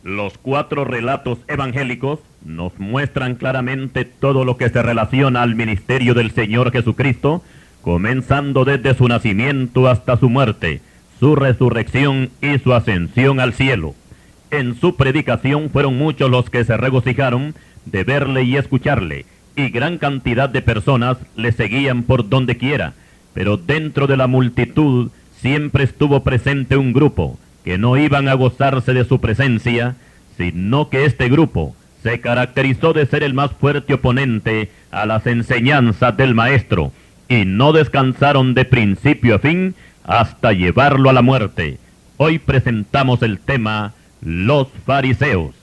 Los 4 relatos evangélicos nos muestran claramente todo lo que se relaciona al ministerio del Señor Jesucristo, comenzando desde su nacimiento hasta su muerte, su resurrección y su ascensión al cielo. En su predicación fueron muchos los que se regocijaron de verle y escucharle, y gran cantidad de personas le seguían por donde quiera, pero dentro de la multitud siempre estuvo presente un grupo que no iban a gozarse de su presencia, sino que este grupo se caracterizó de ser el más fuerte oponente a las enseñanzas del Maestro, y no descansaron de principio a fin hasta llevarlo a la muerte. Hoy presentamos el tema Los Fariseos.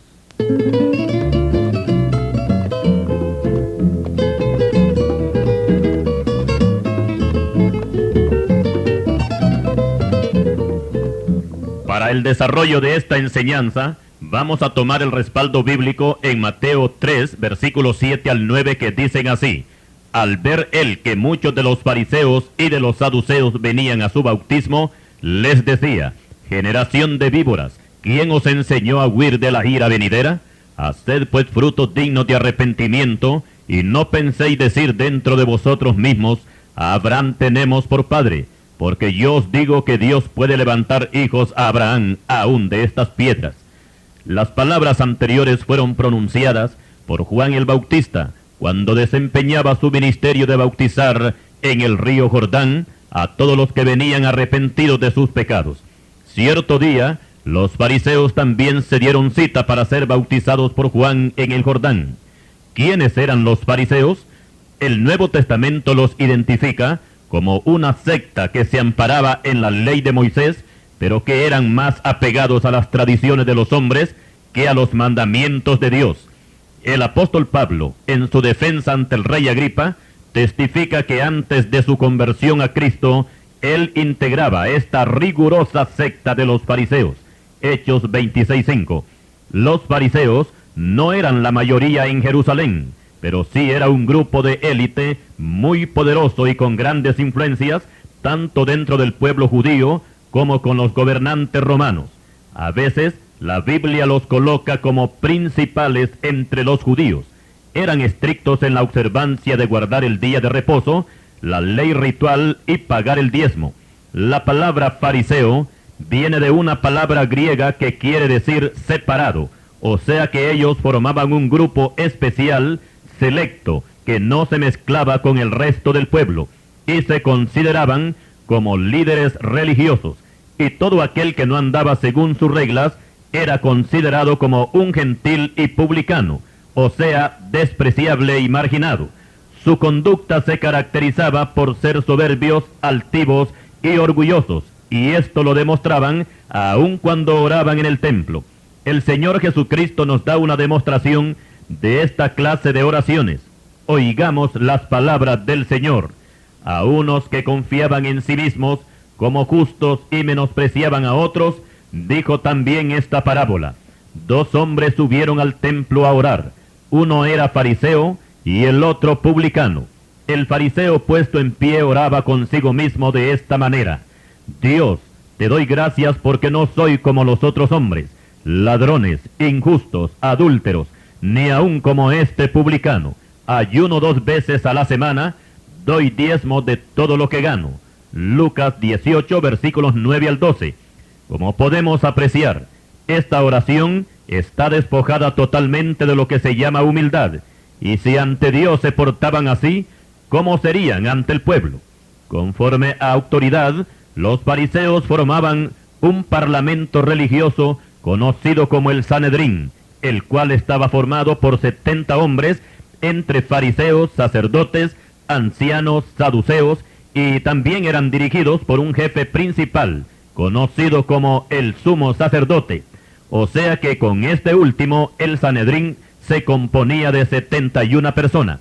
Para el desarrollo de esta enseñanza, vamos a tomar el respaldo bíblico en Mateo 3, versículos 7 al 9, que dicen así: Al ver él que muchos de los fariseos y de los saduceos venían a su bautismo, les decía: generación de víboras, ¿quién os enseñó a huir de la ira venidera? Haced pues frutos dignos de arrepentimiento, y no penséis decir dentro de vosotros mismos: a Abraham tenemos por padre. Porque yo os digo que Dios puede levantar hijos a Abraham aún de estas piedras. Las palabras anteriores fueron pronunciadas por Juan el Bautista, cuando desempeñaba su ministerio de bautizar en el río Jordán a todos los que venían arrepentidos de sus pecados. Cierto día, los fariseos también se dieron cita para ser bautizados por Juan en el Jordán. ¿Quiénes eran los fariseos? El Nuevo Testamento los identifica como una secta que se amparaba en la ley de Moisés, pero que eran más apegados a las tradiciones de los hombres que a los mandamientos de Dios. El apóstol Pablo, en su defensa ante el rey Agripa, testifica que antes de su conversión a Cristo, él integraba esta rigurosa secta de los fariseos. Hechos 26:5. Los fariseos no eran la mayoría en Jerusalén, pero sí era un grupo de élite muy poderoso y con grandes influencias, tanto dentro del pueblo judío como con los gobernantes romanos. A veces la Biblia los coloca como principales entre los judíos. Eran estrictos en la observancia de guardar el día de reposo, la ley ritual y pagar el diezmo. La palabra fariseo viene de una palabra griega que quiere decir separado, o sea que ellos formaban un grupo especial, selecto, que no se mezclaba con el resto del pueblo, y se consideraban como líderes religiosos, y todo aquel que no andaba según sus reglas era considerado como un gentil y publicano, o sea, despreciable y marginado. Su conducta se caracterizaba por ser soberbios, altivos y orgullosos, y esto lo demostraban aun cuando oraban en el templo. El Señor Jesucristo nos da una demostración de esta clase de oraciones. Oigamos las palabras del Señor. A unos que confiaban en sí mismos como justos y menospreciaban a otros, dijo también esta parábola: 2 hombres subieron al templo a orar. Uno era fariseo y el otro publicano. El fariseo, puesto en pie, oraba consigo mismo de esta manera: Dios, te doy gracias porque no soy como los otros hombres, ladrones, injustos, adúlteros, ni aun como este publicano. Ayuno 2 veces a la semana, doy diezmo de todo lo que gano. Lucas 18, versículos 9 al 12. Como podemos apreciar, esta oración está despojada totalmente de lo que se llama humildad, y si ante Dios se portaban así, ¿cómo serían ante el pueblo? Conforme a autoridad, los fariseos formaban un parlamento religioso conocido como el Sanedrín, el cual estaba formado por 70 hombres, entre fariseos, sacerdotes, ancianos, saduceos, y también eran dirigidos por un jefe principal, conocido como el sumo sacerdote. O sea que con este último, el Sanedrín se componía de 71 personas.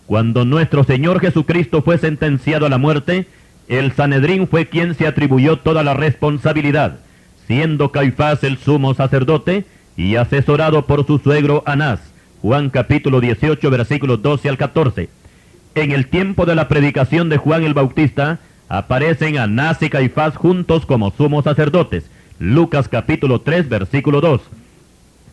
Cuando nuestro Señor Jesucristo fue sentenciado a la muerte, el Sanedrín fue quien se atribuyó toda la responsabilidad, siendo Caifás el sumo sacerdote y asesorado por su suegro Anás. Juan capítulo 18, versículos 12 al 14. En el tiempo de la predicación de Juan el Bautista, aparecen Anás y Caifás juntos como sumos sacerdotes. Lucas capítulo 3, versículo 2.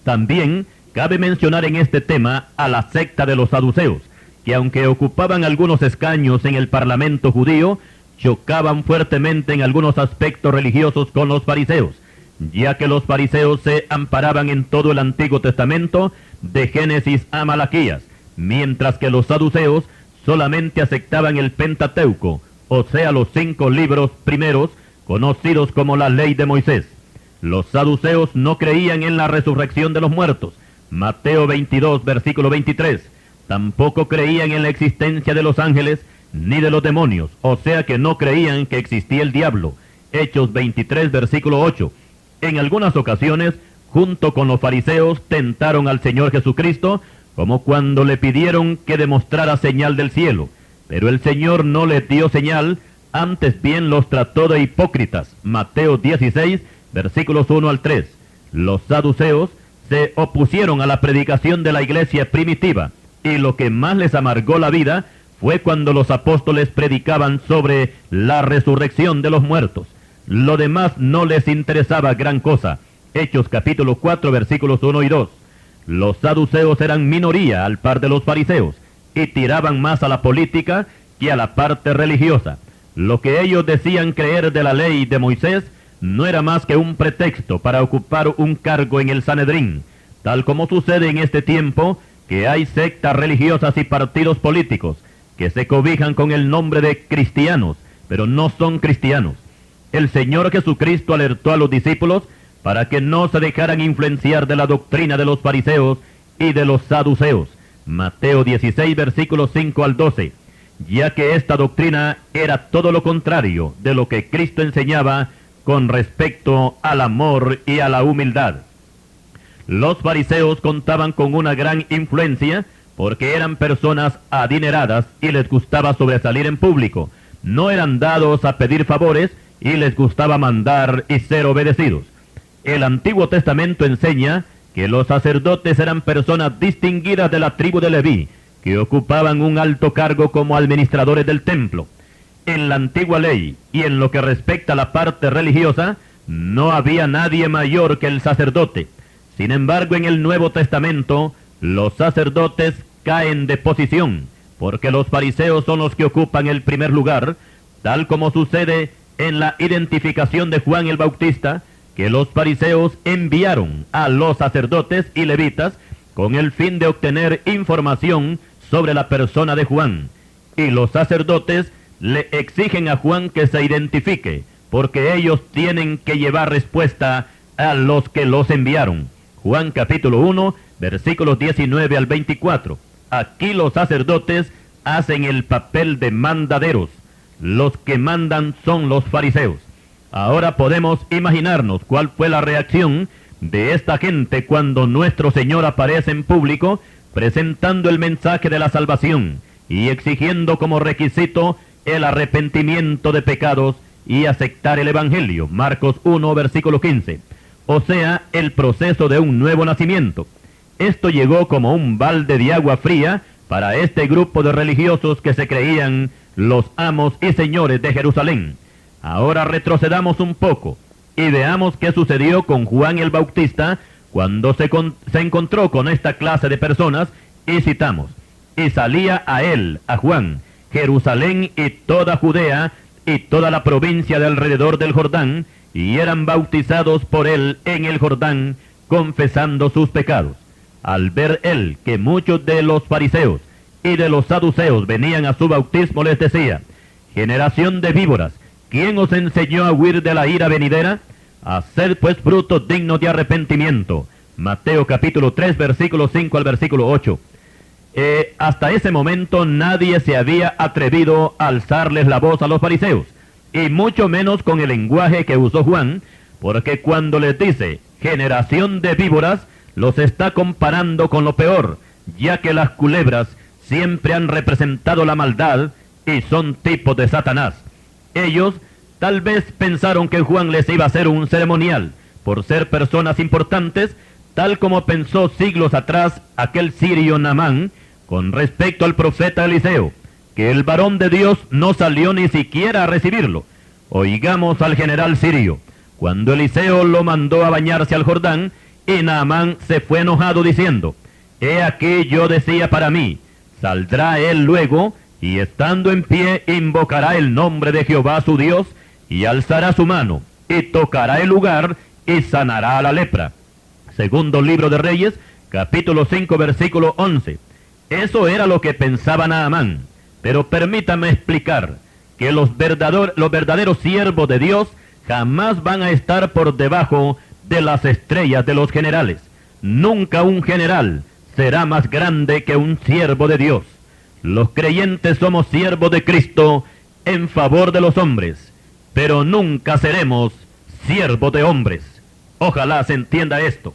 También cabe mencionar en este tema a la secta de los saduceos, que aunque ocupaban algunos escaños en el parlamento judío, chocaban fuertemente en algunos aspectos religiosos con los fariseos, ya que los fariseos se amparaban en todo el Antiguo Testamento, de Génesis a Malaquías, mientras que los saduceos solamente aceptaban el Pentateuco, o sea, los 5 libros primeros, conocidos como la ley de Moisés. Los saduceos no creían en la resurrección de los muertos, Mateo 22, versículo 23. Tampoco creían en la existencia de los ángeles ni de los demonios, o sea que no creían que existía el diablo, Hechos 23, versículo 8. En algunas ocasiones, junto con los fariseos, tentaron al Señor Jesucristo, como cuando le pidieron que demostrara señal del cielo. Pero el Señor no les dio señal, antes bien los trató de hipócritas. Mateo 16, versículos 1 al 3. Los saduceos se opusieron a la predicación de la iglesia primitiva, y lo que más les amargó la vida fue cuando los apóstoles predicaban sobre la resurrección de los muertos. Lo demás no les interesaba gran cosa. Hechos capítulo 4, versículos 1 y 2. Los saduceos eran minoría al par de los fariseos, y tiraban más a la política que a la parte religiosa. Lo que ellos decían creer de la ley de Moisés no era más que un pretexto para ocupar un cargo en el Sanedrín, tal como sucede en este tiempo, que hay sectas religiosas y partidos políticos que se cobijan con el nombre de cristianos, pero no son cristianos. El Señor Jesucristo alertó a los discípulos para que no se dejaran influenciar de la doctrina de los fariseos y de los saduceos. Mateo 16, versículos 5 al 12, ya que esta doctrina era todo lo contrario de lo que Cristo enseñaba con respecto al amor y a la humildad. Los fariseos contaban con una gran influencia porque eran personas adineradas y les gustaba sobresalir en público. No eran dados a pedir favores y les gustaba mandar y ser obedecidos. El Antiguo Testamento enseña que los sacerdotes eran personas distinguidas de la tribu de Leví, que ocupaban un alto cargo como administradores del templo. En la antigua ley y en lo que respecta a la parte religiosa, no había nadie mayor que el sacerdote. Sin embargo, en el Nuevo Testamento, los sacerdotes caen de posición, porque los fariseos son los que ocupan el primer lugar, tal como sucede en la identificación de Juan el Bautista, que los fariseos enviaron a los sacerdotes y levitas con el fin de obtener información sobre la persona de Juan. Y los sacerdotes le exigen a Juan que se identifique, porque ellos tienen que llevar respuesta a los que los enviaron. Juan capítulo 1, versículos 19 al 24. Aquí los sacerdotes hacen el papel de mandaderos. Los que mandan son los fariseos. Ahora podemos imaginarnos cuál fue la reacción de esta gente cuando nuestro Señor aparece en público presentando el mensaje de la salvación y exigiendo como requisito el arrepentimiento de pecados y aceptar el Evangelio. Marcos 1, versículo 15. O sea, el proceso de un nuevo nacimiento. Esto llegó como un balde de agua fría para este grupo de religiosos que se creían los amos y señores de Jerusalén. Ahora retrocedamos un poco y veamos qué sucedió con Juan el Bautista cuando se encontró con esta clase de personas, y citamos: y salía a él, a Juan, Jerusalén y toda Judea y toda la provincia de alrededor del Jordán, y eran bautizados por él en el Jordán, confesando sus pecados. Al ver él que muchos de los fariseos y de los saduceos venían a su bautismo, les decía: generación de víboras, ¿quién os enseñó a huir de la ira venidera? Haced pues frutos dignos de arrepentimiento. Mateo capítulo 3, versículo 5 al versículo 8. Hasta ese momento nadie se había atrevido a alzarles la voz a los fariseos, y mucho menos con el lenguaje que usó Juan, porque cuando les dice generación de víboras, los está comparando con lo peor, ya que las culebras siempre han representado la maldad y son tipos de Satanás. Ellos tal vez pensaron que Juan les iba a hacer un ceremonial por ser personas importantes, tal como pensó siglos atrás aquel sirio Naamán con respecto al profeta Eliseo. que el varón de Dios no salió ni siquiera a recibirlo. Oigamos al general sirio. Cuando Eliseo lo mandó a bañarse al Jordán, y Naamán se fue enojado diciendo: he aquí yo decía para mí, saldrá él luego, y estando en pie invocará el nombre de Jehová su Dios, y alzará su mano, y tocará el lugar, y sanará a la lepra. Segundo libro de Reyes, capítulo 5, versículo 11. Eso era lo que pensaba Naamán. Pero permítame explicar que los verdaderos siervos de Dios jamás van a estar por debajo de las estrellas de los generales. Nunca un general será más grande que un siervo de Dios. Los creyentes somos siervos de Cristo en favor de los hombres, pero nunca seremos siervos de hombres. Ojalá se entienda esto.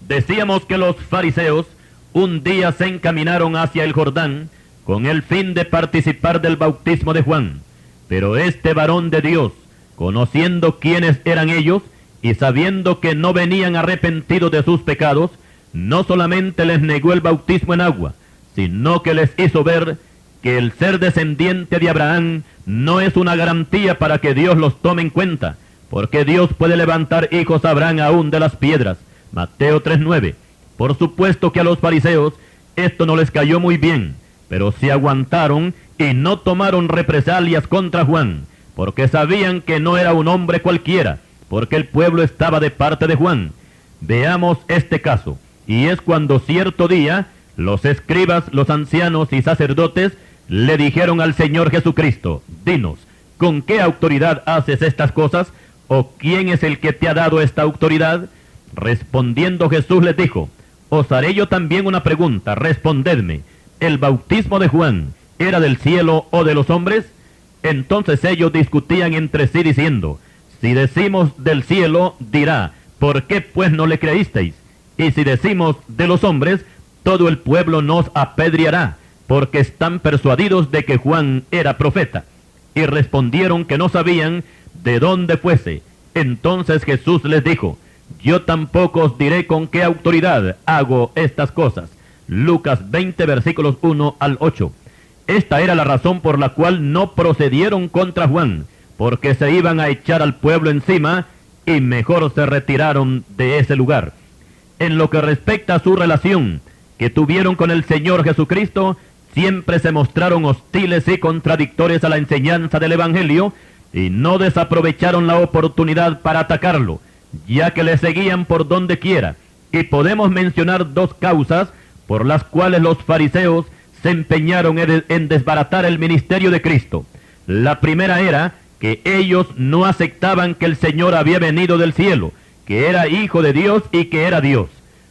Decíamos que los fariseos un día se encaminaron hacia el Jordán con el fin de participar del bautismo de Juan. Pero este varón de Dios, conociendo quiénes eran ellos y sabiendo que no venían arrepentidos de sus pecados, no solamente les negó el bautismo en agua, sino que les hizo ver que el ser descendiente de Abraham no es una garantía para que Dios los tome en cuenta, porque Dios puede levantar hijos a Abraham aún de las piedras. Mateo 3:9. Por supuesto que a los fariseos esto no les cayó muy bien, pero se aguantaron y no tomaron represalias contra Juan, porque sabían que no era un hombre cualquiera, porque el pueblo estaba de parte de Juan. Veamos este caso, y es cuando cierto día los escribas, los ancianos y sacerdotes le dijeron al Señor Jesucristo: dinos, ¿con qué autoridad haces estas cosas? ¿O quién es el que te ha dado esta autoridad? Respondiendo Jesús les dijo: os haré yo también una pregunta, respondedme. ¿El bautismo de Juan era del cielo o de los hombres? Entonces ellos discutían entre sí diciendo: si decimos del cielo, dirá, ¿por qué pues no le creísteis? Y si decimos de los hombres, todo el pueblo nos apedreará, porque están persuadidos de que Juan era profeta. Y respondieron que no sabían de dónde fuese. Entonces Jesús les dijo: yo tampoco os diré con qué autoridad hago estas cosas. Lucas 20, versículos 1 al 8. Esta era la razón por la cual no procedieron contra Juan, porque se iban a echar al pueblo encima, y mejor se retiraron de ese lugar. En lo que respecta a su relación que tuvieron con el Señor Jesucristo, siempre se mostraron hostiles y contradictorios a la enseñanza del Evangelio, y no desaprovecharon la oportunidad para atacarlo, ya que le seguían por donde quiera. Y podemos mencionar dos causas por las cuales los fariseos se empeñaron en desbaratar el ministerio de Cristo. La primera era que ellos no aceptaban que el Señor había venido del cielo, que era hijo de Dios y que era Dios.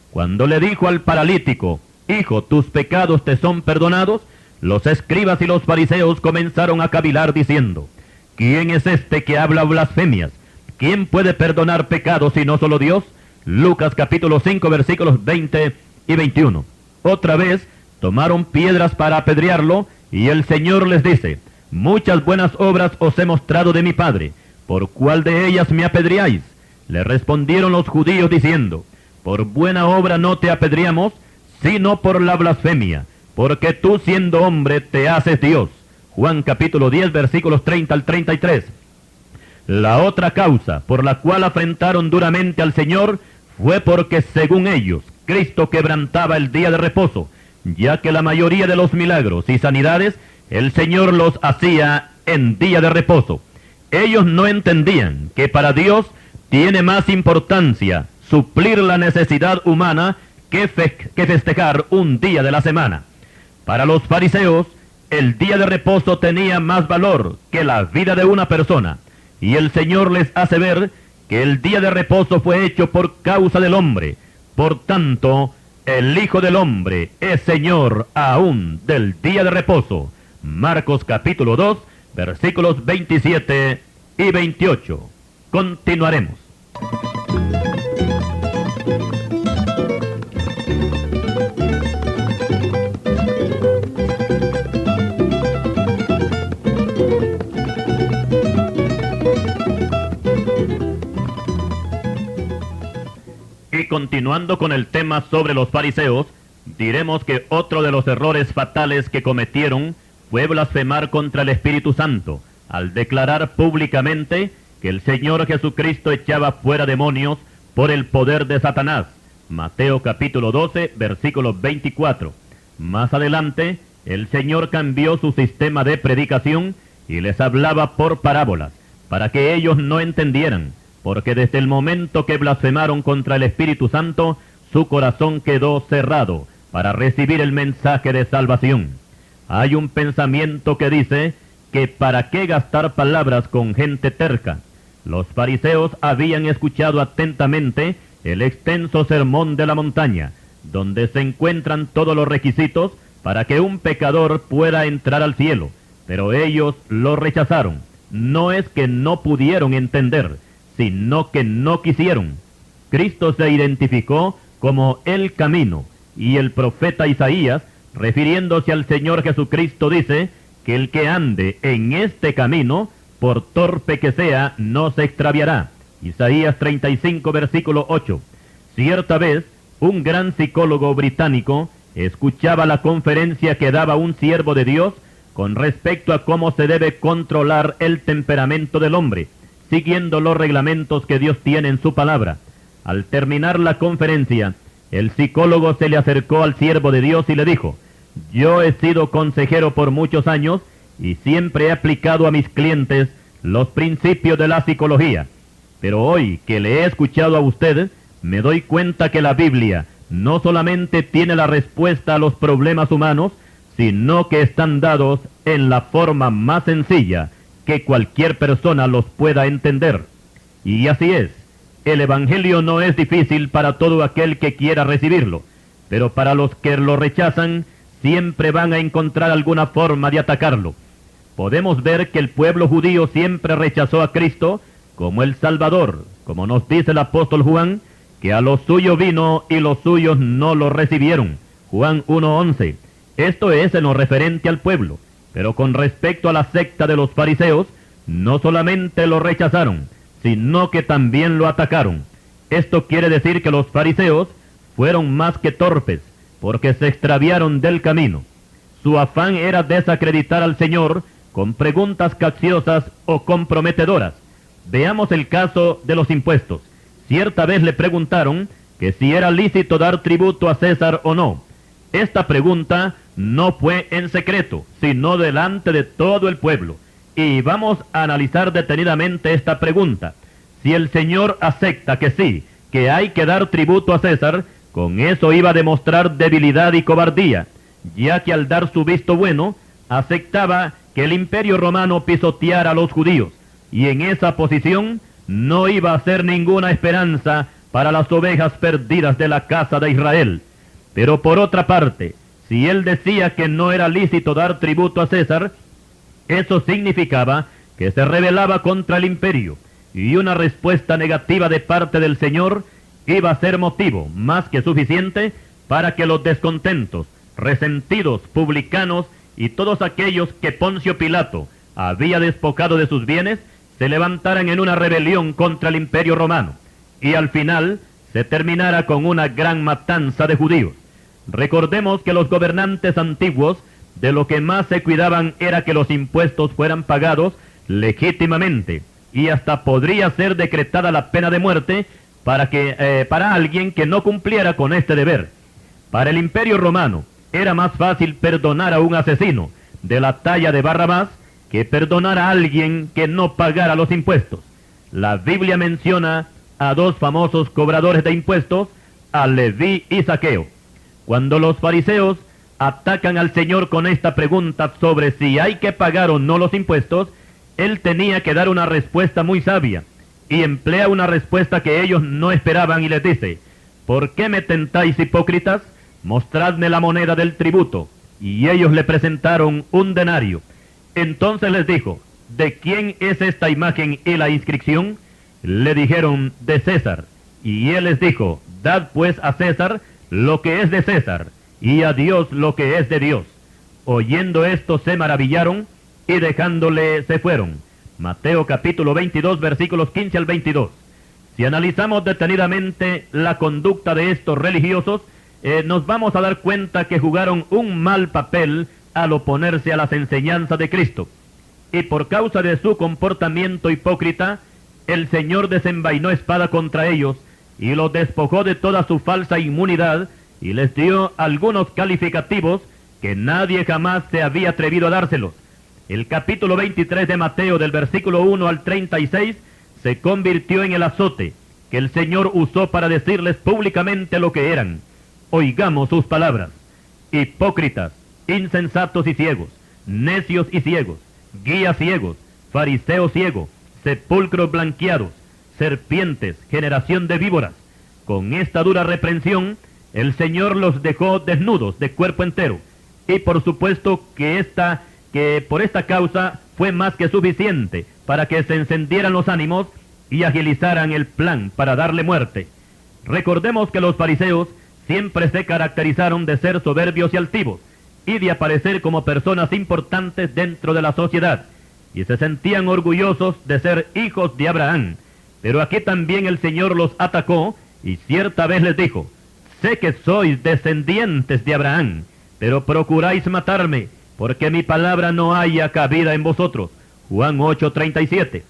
Cuando le dijo al paralítico: hijo, tus pecados te son perdonados, los escribas y los fariseos comenzaron a cavilar diciendo: ¿quién es este que habla blasfemias? ¿Quién puede perdonar pecados si no solo Dios? Lucas capítulo 5 versículos 20 y 21. Otra vez tomaron piedras para apedrearlo, y el Señor les dice: muchas buenas obras os he mostrado de mi Padre, ¿por cuál de ellas me apedreáis? Le respondieron los judíos diciendo: por buena obra no te apedreamos, sino por la blasfemia, porque tú siendo hombre te haces Dios. Juan capítulo 10 versículos 30 al 33. La otra causa por la cual afrentaron duramente al Señor fue porque, según ellos, Cristo quebrantaba el día de reposo, ya que la mayoría de los milagros y sanidades el Señor los hacía en día de reposo. Ellos no entendían que para Dios tiene más importancia suplir la necesidad humana que festejar un día de la semana. Para los fariseos, el día de reposo tenía más valor que la vida de una persona, y el Señor les hace ver que el día de reposo fue hecho por causa del hombre. Por tanto, el Hijo del Hombre es Señor aún del día de reposo. Marcos capítulo 2, versículos 27 y 28. Continuaremos. Y continuando con el tema sobre los fariseos, diremos que otro de los errores fatales que cometieron fue blasfemar contra el Espíritu Santo, al declarar públicamente que el Señor Jesucristo echaba fuera demonios por el poder de Satanás. Mateo capítulo 12, versículo 24. Más adelante, el Señor cambió su sistema de predicación y les hablaba por parábolas, para que ellos no entendieran, porque desde el momento que blasfemaron contra el Espíritu Santo, su corazón quedó cerrado para recibir el mensaje de salvación. Hay un pensamiento que dice que para qué gastar palabras con gente terca. Los fariseos habían escuchado atentamente el extenso sermón de la montaña, donde se encuentran todos los requisitos para que un pecador pueda entrar al cielo, pero ellos lo rechazaron. No es que no pudieron entender, sino que no quisieron. Cristo se identificó como el camino, y el profeta Isaías, refiriéndose al Señor Jesucristo, dice que el que ande en este camino, por torpe que sea, no se extraviará. Isaías 35, versículo 8. Cierta vez, un gran psicólogo británico escuchaba la conferencia que daba un siervo de Dios con respecto a cómo se debe controlar el temperamento del hombre, siguiendo los reglamentos que Dios tiene en su palabra. Al terminar la conferencia, el psicólogo se le acercó al siervo de Dios y le dijo: yo he sido consejero por muchos años y siempre he aplicado a mis clientes los principios de la psicología. Pero hoy que le he escuchado a usted, me doy cuenta que la Biblia no solamente tiene la respuesta a los problemas humanos, sino que están dados en la forma más sencilla que cualquier persona los pueda entender. Y así es, el Evangelio no es difícil para todo aquel que quiera recibirlo, pero para los que lo rechazan, siempre van a encontrar alguna forma de atacarlo. Podemos ver que el pueblo judío siempre rechazó a Cristo como el Salvador, como nos dice el apóstol Juan, que a lo suyo vino y los suyos no lo recibieron. Juan 1:11. Esto es en lo referente al pueblo, pero con respecto a la secta de los fariseos, no solamente lo rechazaron, sino que también lo atacaron. Esto quiere decir que los fariseos fueron más que torpes, porque se extraviaron del camino. Su afán era desacreditar al Señor con preguntas capciosas o comprometedoras. Veamos el caso de los impuestos. Cierta vez le preguntaron que si era lícito dar tributo a César o no. Esta pregunta no fue en secreto, sino delante de todo el pueblo. Y vamos a analizar detenidamente esta pregunta. Si el Señor acepta que sí, que hay que dar tributo a César, con eso iba a demostrar debilidad y cobardía, ya que al dar su visto bueno, aceptaba que el Imperio Romano pisoteara a los judíos, y en esa posición no iba a ser ninguna esperanza para las ovejas perdidas de la casa de Israel. Pero por otra parte, si él decía que no era lícito dar tributo a César, eso significaba que se rebelaba contra el imperio, y una respuesta negativa de parte del Señor iba a ser motivo más que suficiente para que los descontentos, resentidos publicanos y todos aquellos que Poncio Pilato había despojado de sus bienes, se levantaran en una rebelión contra el Imperio Romano, y al final se terminara con una gran matanza de judíos. Recordemos que los gobernantes antiguos de lo que más se cuidaban era que los impuestos fueran pagados legítimamente, y hasta podría ser decretada la pena de muerte para alguien que no cumpliera con este deber. Para el Imperio Romano era más fácil perdonar a un asesino de la talla de Barrabás que perdonar a alguien que no pagara los impuestos. La Biblia menciona a dos famosos cobradores de impuestos, a Leví y Zaqueo. Cuando los fariseos atacan al Señor con esta pregunta sobre si hay que pagar o no los impuestos, Él tenía que dar una respuesta muy sabia, y emplea una respuesta que ellos no esperaban y les dice: ¿por qué me tentáis, hipócritas? Mostradme la moneda del tributo. Y ellos le presentaron un denario. Entonces les dijo: ¿de quién es esta imagen y la inscripción? Le dijeron: de César. Y él les dijo: dad pues a César lo que es de César, y a Dios lo que es de Dios. Oyendo esto se maravillaron, y dejándole se fueron. Mateo capítulo 22, versículos 15 al 22. Si analizamos detenidamente la conducta de estos religiosos, nos vamos a dar cuenta que jugaron un mal papel al oponerse a las enseñanzas de Cristo. Y por causa de su comportamiento hipócrita, el Señor desenvainó espada contra ellos y los despojó de toda su falsa inmunidad y les dio algunos calificativos que nadie jamás se había atrevido a dárselos. El capítulo 23 de Mateo, del versículo 1 al 36, se convirtió en el azote que el Señor usó para decirles públicamente lo que eran. Oigamos sus palabras: hipócritas, insensatos y ciegos, necios y ciegos, guías ciegos, fariseos ciegos, sepulcros blanqueados, serpientes, generación de víboras. Con esta dura reprensión, el Señor los dejó desnudos de cuerpo entero, y por supuesto que por esta causa fue más que suficiente para que se encendieran los ánimos y agilizaran el plan para darle muerte. Recordemos que los fariseos siempre se caracterizaron de ser soberbios y altivos, y de aparecer como personas importantes dentro de la sociedad, y se sentían orgullosos de ser hijos de Abraham. Pero aquí también el Señor los atacó, y cierta vez les dijo: sé que sois descendientes de Abraham, pero procuráis matarme, porque mi palabra no haya cabida en vosotros. Juan 8:37.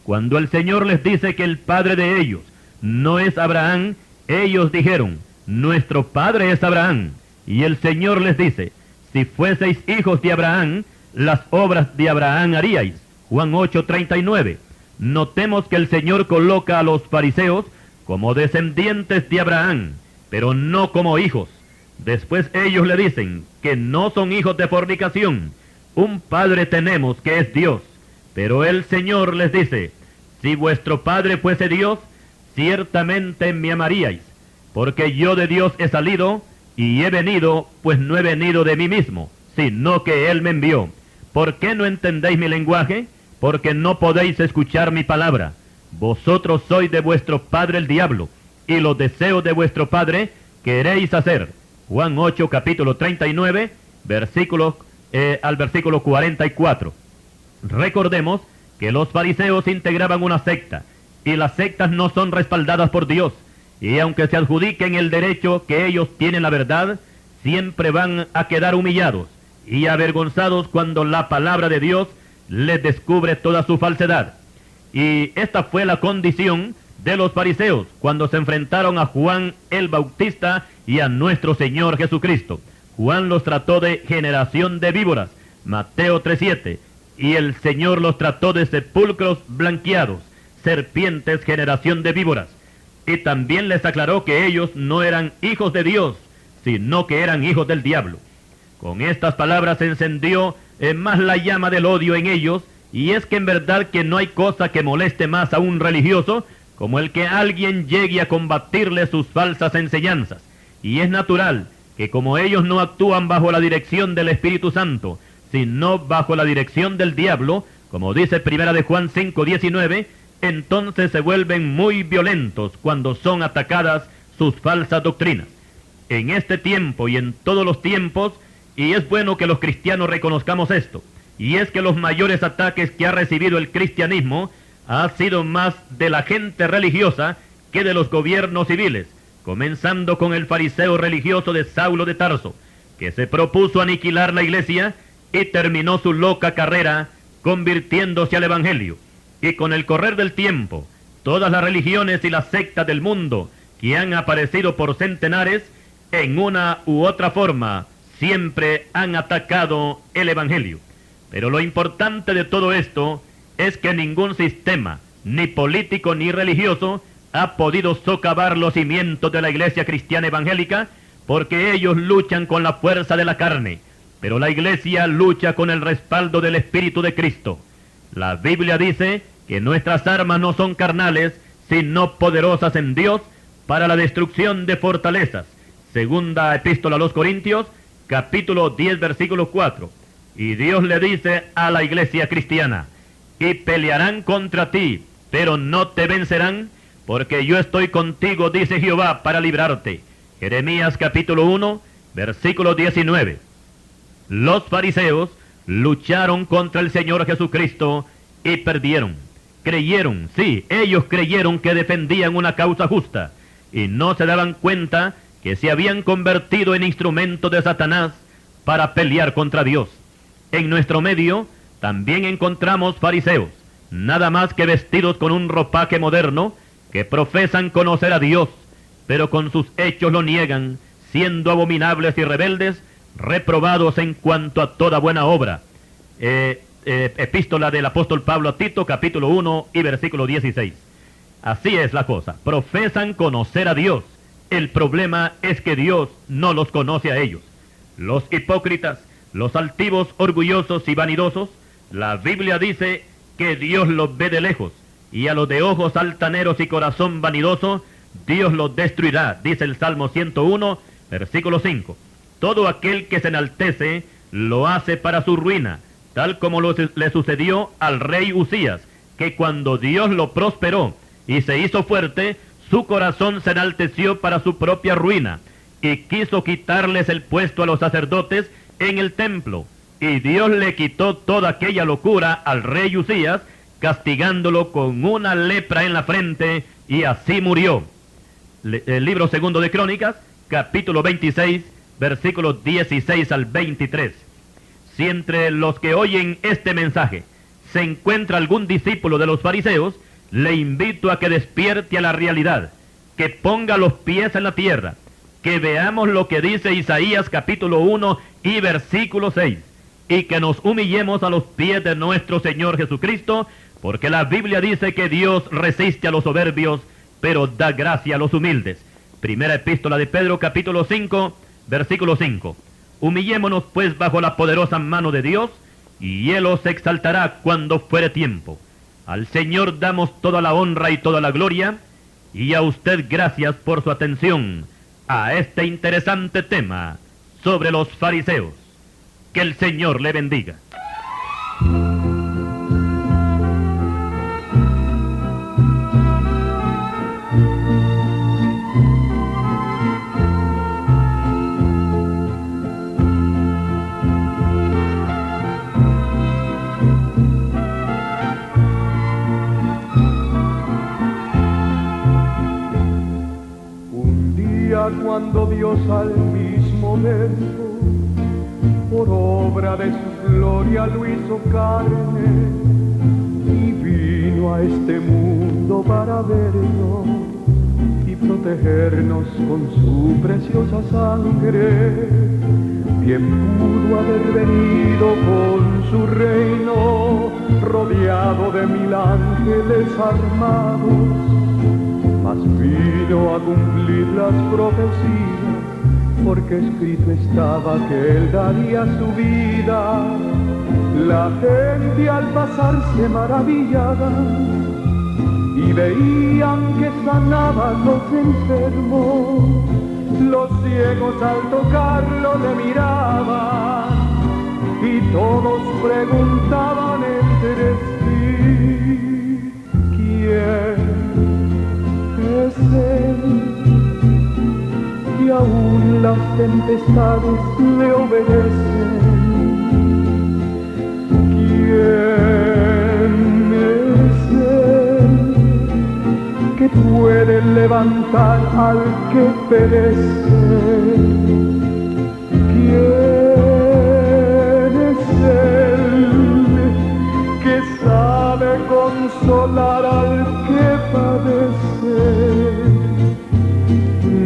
Cuando el Señor les dice que el padre de ellos no es Abraham, ellos dijeron: nuestro padre es Abraham. Y el Señor les dice: si fueseis hijos de Abraham, las obras de Abraham haríais. Juan 8:39. Notemos que el Señor coloca a los fariseos como descendientes de Abraham, pero no como hijos. Después ellos le dicen que no son hijos de fornicación. Un padre tenemos que es Dios. Pero el Señor les dice: si vuestro padre fuese Dios, ciertamente me amaríais, porque yo de Dios he salido, y he venido, pues no he venido de mí mismo, sino que Él me envió. ¿Por qué no entendéis mi lenguaje? Porque no podéis escuchar mi palabra. Vosotros sois de vuestro padre el diablo, y los deseos de vuestro padre queréis hacer. Juan 8, capítulo 39, al versículo 44. Recordemos que los fariseos integraban una secta, y las sectas no son respaldadas por Dios, y aunque se adjudiquen el derecho que ellos tienen la verdad, siempre van a quedar humillados y avergonzados cuando la palabra de Dios les descubre toda su falsedad. Y esta fue la condición de los fariseos cuando se enfrentaron a Juan el Bautista y a nuestro Señor Jesucristo. Juan los trató de generación de víboras, Mateo 3:7, y el Señor los trató de sepulcros blanqueados, serpientes, generación de víboras. Y también les aclaró que ellos no eran hijos de Dios, sino que eran hijos del diablo. Con estas palabras se encendió más la llama del odio en ellos, y es que en verdad que no hay cosa que moleste más a un religioso como el que alguien llegue a combatirle sus falsas enseñanzas. Y es natural que como ellos no actúan bajo la dirección del Espíritu Santo, sino bajo la dirección del diablo, como dice 1 de Juan 5:19, entonces se vuelven muy violentos cuando son atacadas sus falsas doctrinas. En este tiempo y en todos los tiempos, y es bueno que los cristianos reconozcamos esto, y es que los mayores ataques que ha recibido el cristianismo ha sido más de la gente religiosa que de los gobiernos civiles, comenzando con el fariseo religioso de Saulo de Tarso, que se propuso aniquilar la iglesia y terminó su loca carrera convirtiéndose al evangelio. Y con el correr del tiempo, todas las religiones y las sectas del mundo que han aparecido por centenares, en una u otra forma, siempre han atacado el evangelio. Pero lo importante de todo esto es que ningún sistema, ni político ni religioso, ha podido socavar los cimientos de la iglesia cristiana evangélica, porque ellos luchan con la fuerza de la carne, pero la iglesia lucha con el respaldo del Espíritu de Cristo. La Biblia dice que nuestras armas no son carnales, sino poderosas en Dios para la destrucción de fortalezas. Segunda epístola a los Corintios, capítulo 10, versículo 4. Y Dios le dice a la iglesia cristiana: y pelearán contra ti, pero no te vencerán, porque yo estoy contigo, dice Jehová, para librarte. Jeremías capítulo 1, versículo 19. Los fariseos lucharon contra el Señor Jesucristo y perdieron. Creyeron, sí, ellos creyeron que defendían una causa justa, y no se daban cuenta que se habían convertido en instrumentos de Satanás para pelear contra Dios. En nuestro medio también encontramos fariseos, nada más que vestidos con un ropaje moderno, que profesan conocer a Dios, pero con sus hechos lo niegan, siendo abominables y rebeldes, reprobados en cuanto a toda buena obra. Epístola del apóstol Pablo a Tito, capítulo 1 y versículo 16. Así es la cosa, profesan conocer a Dios. El problema es que Dios no los conoce a ellos. Los hipócritas, los altivos, orgullosos y vanidosos, la Biblia dice que Dios los ve de lejos, y a los de ojos altaneros y corazón vanidoso, Dios los destruirá, dice el Salmo 101, versículo 5. Todo aquel que se enaltece lo hace para su ruina, tal como le sucedió al rey Usías, que cuando Dios lo prosperó y se hizo fuerte, su corazón se enalteció para su propia ruina, y quiso quitarles el puesto a los sacerdotes en el templo. Y Dios le quitó toda aquella locura al rey Usías, castigándolo con una lepra en la frente, y así murió. El libro segundo de Crónicas, capítulo 26, versículos 16 al 23. Si entre los que oyen este mensaje se encuentra algún discípulo de los fariseos, le invito a que despierte a la realidad, que ponga los pies en la tierra, que veamos lo que dice Isaías capítulo 1 y versículo 6, y que nos humillemos a los pies de nuestro Señor Jesucristo, porque la Biblia dice que Dios resiste a los soberbios, pero da gracia a los humildes. Primera epístola de Pedro capítulo 5, versículo 5. Humillémonos pues bajo la poderosa mano de Dios, y Él os exaltará cuando fuere tiempo. Al Señor damos toda la honra y toda la gloria, y a usted gracias por su atención a este interesante tema sobre los fariseos. Que el Señor le bendiga. Cuando Dios al mismo verbo, por obra de su gloria lo hizo carne, y vino a este mundo para vernos y protegernos con su preciosa sangre. Bien pudo haber venido con su reino, rodeado de 1000 ángeles armados, mas vino a cumplir las profecías, porque escrito estaba que Él daría su vida. La gente al pasar se maravillaba, y veían que sanaban los enfermos. Los ciegos al tocarlo le miraban, y todos preguntaban entre sí: ¿quién es Él? Y aún las tempestades le obedecen. ¿Quién es Él que puede levantar al que perece? ¿Quién es Él que sabe consolar al que padece?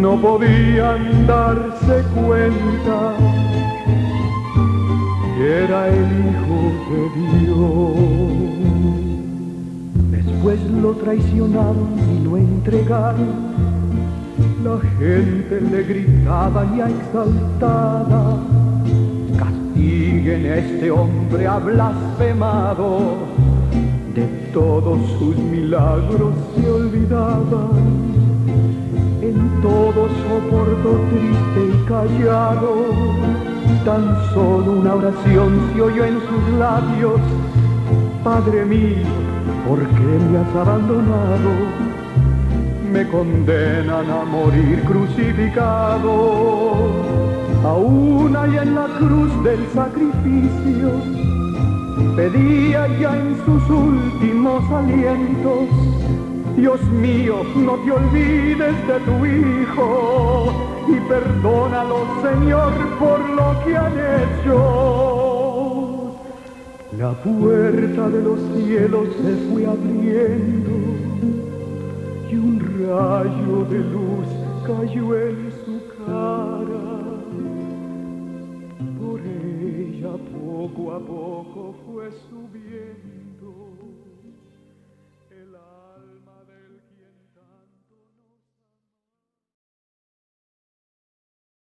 No podían darse cuenta que era el Hijo de Dios. Después lo traicionaron y lo entregaron. La gente le gritaba ya exaltada: castiguen a este hombre, ha blasfemado. De todos sus milagros se olvidaban. En todo soporto triste y callado, tan solo una oración se oyó en sus labios: Padre mío, ¿por qué me has abandonado? Me condenan a morir crucificado. Aún allá en la cruz del sacrificio pedía ya en sus últimos alientos: Dios mío, no te olvides de tu Hijo. y perdónalos, Señor, por lo que han hecho. La puerta de los cielos se fue abriendo y un rayo de luz cayó en su cara. Por ella poco a poco fue subiendo el